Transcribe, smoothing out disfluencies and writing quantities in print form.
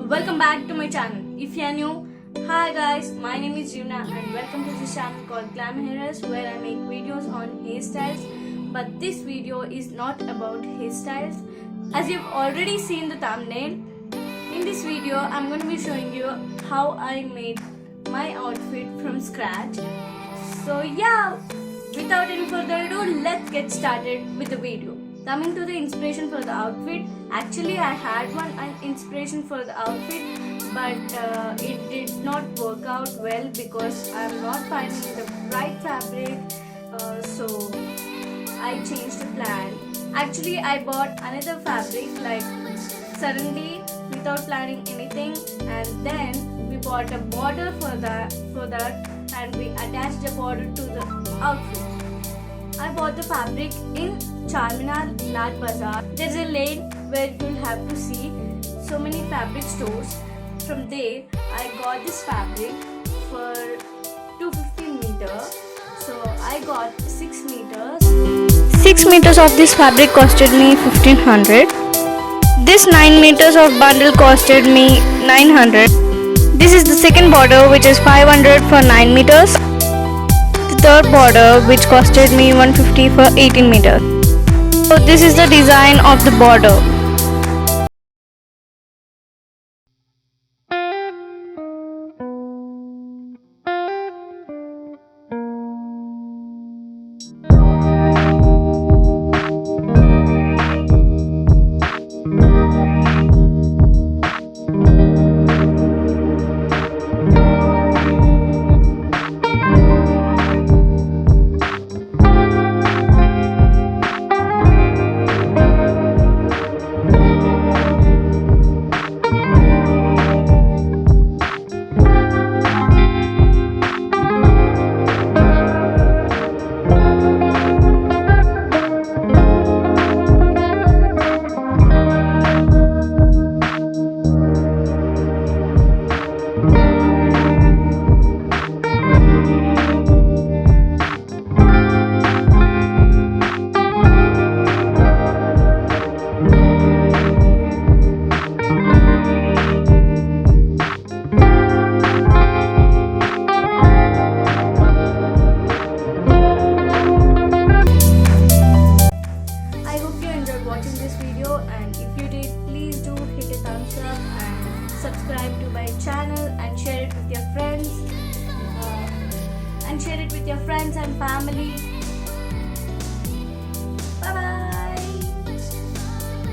Welcome back to my channel. If you are new, hi guys, my name is Juna and welcome to this channel called Glam Hairstyles where I make videos on hairstyles. But this video is not about hairstyles. As you've already seen the thumbnail, in this video I'm going to be showing you how I made my outfit from scratch. So yeah, without any further ado, let's get started with the video. Coming to the inspiration for the outfit, actually I had an inspiration for the outfit, but it did not work out well because I'm not finding the right fabric, so I changed the plan. Actually I bought another fabric like suddenly without planning anything, and then we bought a border for that and we attached the border to the outfit. I bought the fabric in Charminar Lad Bazaar. There's a lane where you'll have to see so many fabric stores. From there, I got this fabric for 250 meters. So I got 6 meters. 6 meters of this fabric costed me 1500. This 9 meters of bundle costed me 900. This is the second border, which is 500 for 9 meters. Third border, which costed me 150 for 18 meters. So this is the design of the border. Watching this video, and if you did, please do hit a thumbs up and subscribe to my channel and share it with your friends and family.